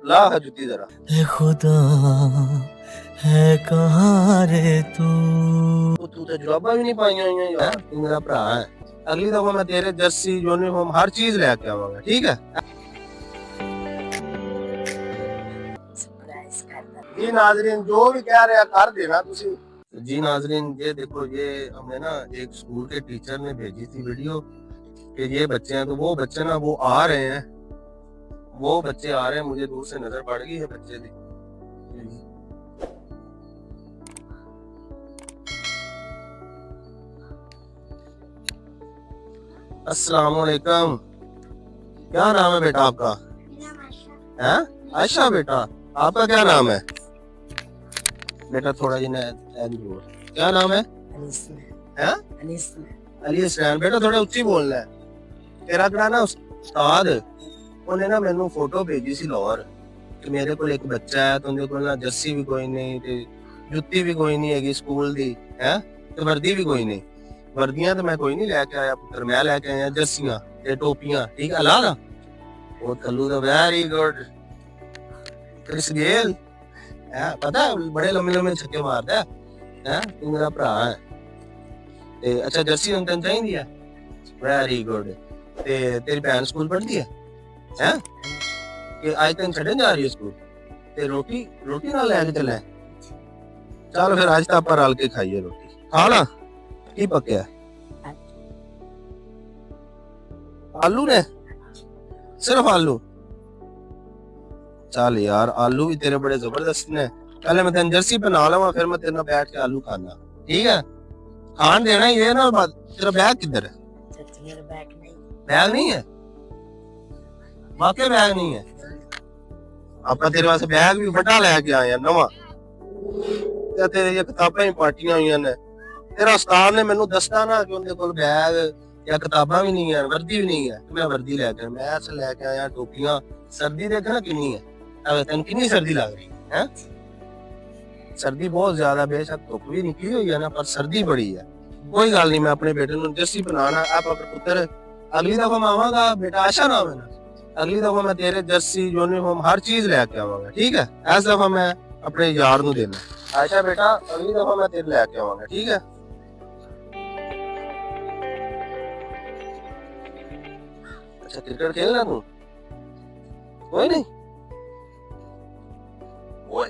ला है जुत्ती जरा। ए खुदा है कहाँ रे तू। तू तो जुराबा भी नहीं पाई हुई है यार, तू मेरा भरा है। अगली दफा मैं तेरे जर्सी यूनिफॉर्म हर चीज लेके आवांगा, ठीक है। जी नाजरीन, जो भी कह रहे हैं कर देना तुसी। जी नाजरीन, ये देखो, ये हमें ना एक स्कूल के टीचर ने भेजी थी वीडियो कि ये बच्चे हैं, तो वो बच्चे ना वो आ रहे हैं, वो बच्चे आ रहे हैं, मुझे दूर से नजर पड़ गई है बच्चे दी। अस्सलाम वालेकुम, क्या नाम है बेटा आपका? हैं? आयशा बेटा, आपका क्या नाम है बेटा? थोड़ा जी क्या नाम है? अली हसनैन। बेटा थोड़ा उच्ची बोलना है। तेरा कड़ा ना उस्ताद उन्हें ना मैनू फोटो भेजी सी लाहौर कि मेरे को एक बच्चा है, तो उनके को ना जस्सी भी कोई नहीं ते जुत्ती भी कोई नहीं हैगी स्कूल दी, है ते वर्दी भी कोई नहीं। वर्दियां तो मैं कोई नहीं लेके आया पुत्र, मैं लेके आया जर्सियां ते टोपियां, ठीक है। अला वो थल्लू तो वेरी गुड क्रिस गेल है, पता है बड़े लंबे लंबे छक्के मारता है, तू मेरा भरा है। ते अच्छा जर्सी हम तन चाहिए है, वेरी गुड। ते तेरी भैन स्कूल पढ़ती है हैं कि आज तक छड़न जा रही है स्कूल? ते रोटी रोटी ना लेके चले, चल फिर आज तो आप रल के खाइए रोटी। खाना की पक्या? आलू ने, सिर्फ आलू? चल यार, आलू भी तेरे बड़े जबरदस्त ने। पहले मैं तेन जर्सी पहना लवा, फिर मैं तेरे नाल बैठ के आलू खाना, ठीक है। खान देना ही है ना। तेरा बैग किधर है? बैग नहीं है? वाकई बैग नहीं है? आपका तेरे वास्ते बैग भी बड़ा लेके आया नवा। तेरे ये किताबां ही पाटियां हुई ने। तेरा उस्ताद ने मैनू दसदा ना कि उनके कोल बैग या किताबां भी नहीं है, वर्दी भी नहीं है। मैं वर्दी लेके, मैथ्स लेके आया, टोपियां। सर्दी देख ना कितनी है, अगर तेन कितनी सर्दी लग रही है? सर्दी बहुत ज्यादा, बेशक धुप भी निकली हुई है ना, पर सर्दी बड़ी है। कोई गल नहीं, मैं अपने बेटे को जर्सी बनाना। आप अगर पुत्र अगली दफा मैं आवांगा, बेटा आशा नाम है ना, अगली दफा मैं तेरे जर्सी यूनिफॉर्म हर चीज लेके आवांगा, ठीक है। इस दफा मैं अपने यार नू देना। आशा बेटा, अगली दफा मैं तेरे लेके आवांगा, ठीक है। अच्छा क्रिकेट खेलना तू? कोई नहीं ओए,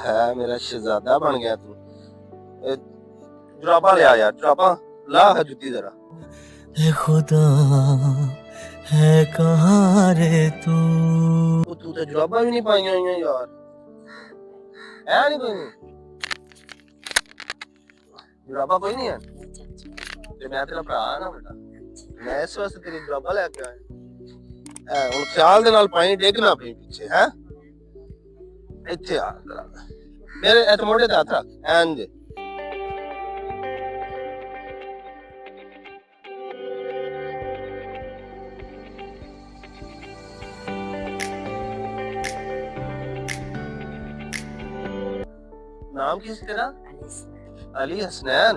है मेरा शहजादा बन गया तू। जुराबा ले आ यार, जुराबा ला है जुत्ती जरा। ए खुदा है कहाँ रे तू। तू तो जुराबा भी नहीं पाई हुई है यार, है नहीं कोई नहीं? जुराबा कोई नहीं है? ते मैं तेरा भरा ना बेटा, मैं इस वास्ते तेरी जुराबा लेके आया। हुन ख्याल दे नाल पानी डिगना पई पीछे, है इत्थे आ जरा मेरे इत्थे मोढे ते हत्थ रख, इंज। नाम किस तेरा? अली हसनैन।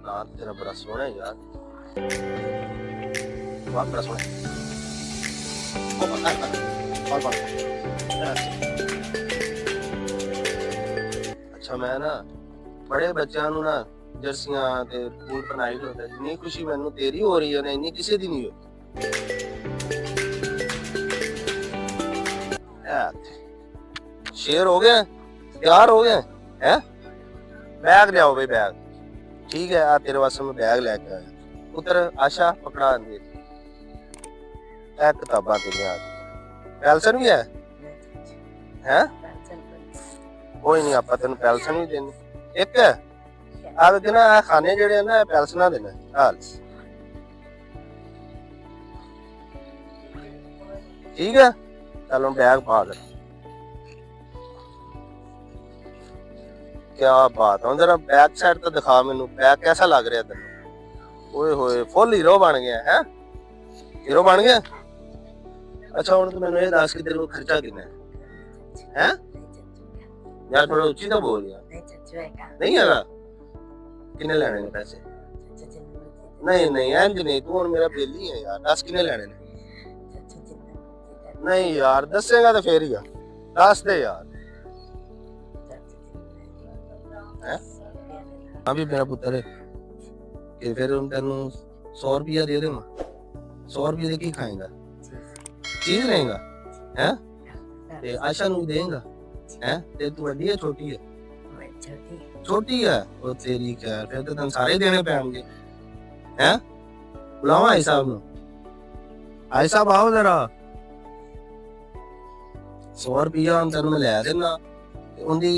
नाम तेरा बड़ा सोहना है यार, वाह बड़ा सोहना है। अच्छा मैं ना बड़े बच्चों नू ना जर्सियां ते बूट बनाई होंदे, जिन्नी खुशी मैनू तेरी हो रही है ना, इन्नी किसी दी नहीं होती। शेर हो गया, तैयार हो गया है? बैग ले आओ भाई, बैग ठीक है। आ तेरे वास्ते मैं बैग लेके आया। पुत्र आशा पकड़ा दे किताबां तेरियां, पेंसिल भी है? हैं कोई नहीं, आप तेन पेंसिल भी देनी एक है। आप देना खाने जेड़े ना पेंसिल देना। हाल ठीक है, चलो बैग पा दे। क्या बात है, जरा बैक साइड तो दिखा मैनू, बैग कैसा लग रहा तेन? ओए होए, फुल हीरो बन गया है, हीरो बन गया। अच्छा हुण तू मैनू ये दस कि तेरे को खर्चा कितना है? यार थोड़ा उच्ची तो बोल यार। नहीं हैगा किन्ने लेने ने पैसे नहीं नहीं इंज नहीं तू हुन मेरा बेली है यार दस किन्ने लेने ने नहीं यार दसेगा तो फिर ही आ दस दे यार हैं अभी मेरा पुत्र है कि फिर उन तेन 100 रुपया दे देगा 100 रुपये दे की खाएगा चीज लेगा हैं ते आशा नु देगा हैं ते तू बड़ी है छोटी है छोटी है वो तेरी क्या फिर तो तन सारे देने पैणगे हैं बुलावा भाई साहब नु भाई साहब आओ जरा 100 रुपया हम तेन मैं ले देना उनकी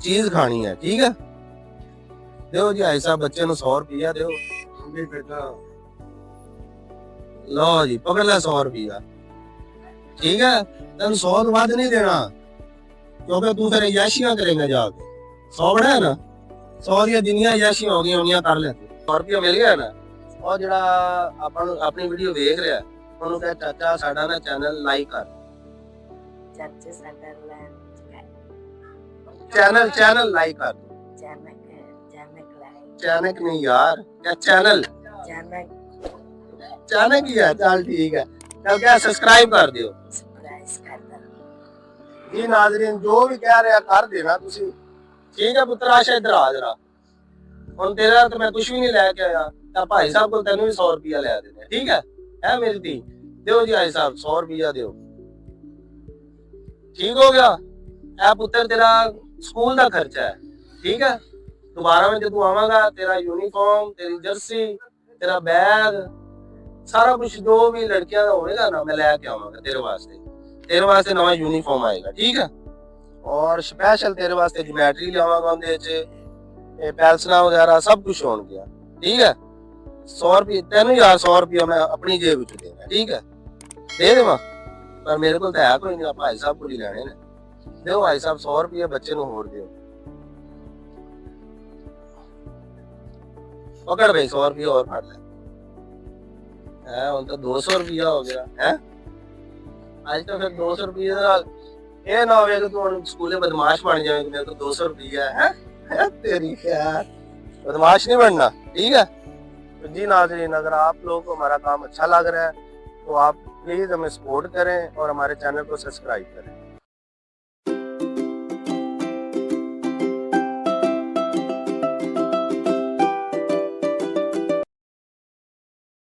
चीज खानी है ठीक है दो जी भाई साहब बच्चे नु 100 रुपया दो लो जी पकड़ ला 100 रुपया ठीक है तेन 100 तो बाद नहीं देना क्योंकि तू फिर याशियां करेगा जाके 100 बड़ा है ना 100 दी जिन्नियां याशियां हो गई उन्नियां कर ले 100 रुपया मिल गया ना और जड़ा अपन अपनी वीडियो देख रहा ਉਹਨੂੰ ਕਹੇ ਚਾਚਾ ਸਾਡਾ ਨਾ ਚੈਨਲ ਲਾਈਕ ਕਰ ਚਾਚਾ ਸਾਡਾ चैनल लाइक कर चैनक नहीं यार क्या चैनल चैनक ही है चल ठीक है चल क्या सब्सक्राइब कर दियो जी नाज़रीन जो भी कह रहे कर देना तुसी ठीक है पुत्र आशा इधर आ जरा हुन तेरा तो मैं कुछ भी नहीं लेके आया ता भाई साहब को तेनू भी 100 रुपया ले देने ठीक है मेरी धी दो जी भाई साहब 100 रुपया दो ठीक हो गया ए पुत्र तेरा स्कूल का खर्चा है ठीक है दोबारा में जब तू आवागा तेरा यूनिफॉर्म तेरी जर्सी तेरा बैग सारा कुछ जो भी लड़कियां का होएगा ना मैं लेके आवांगा तेरे वास्ते नवा यूनिफॉर्म आएगा ठीक है और स्पेशल तेरे वास्ते ज्योमेट्री लियावांगा उनदे च पेंसिलां वगैरह सब कुछ होण गया ठीक है 100 रुपये तेन यार 100 रुपया मैं अपनी जेब विच देना ठीक है दे देवां पर मेरे को तो है कोई नहीं भाई साहब को ही लेने ने दो भाई साहब 100 रुपये बच्चे नु होर दियो पकड़ भाई 100 रुपये और फड़ ले है उन तो 200 रुपया हो गया है आज तो फिर 200 रुपये ये ना हो कि तू स्कूले बदमाश बन जाए मेरे को 200 रुपया है तेरी क्या बदमाश नहीं बनना ठीक है तो जी नाज़रीन अगर आप लोगों को हमारा काम अच्छा लग रहा है तो आप प्लीज हमें सपोर्ट करें और हमारे चैनल को सब्सक्राइब करें।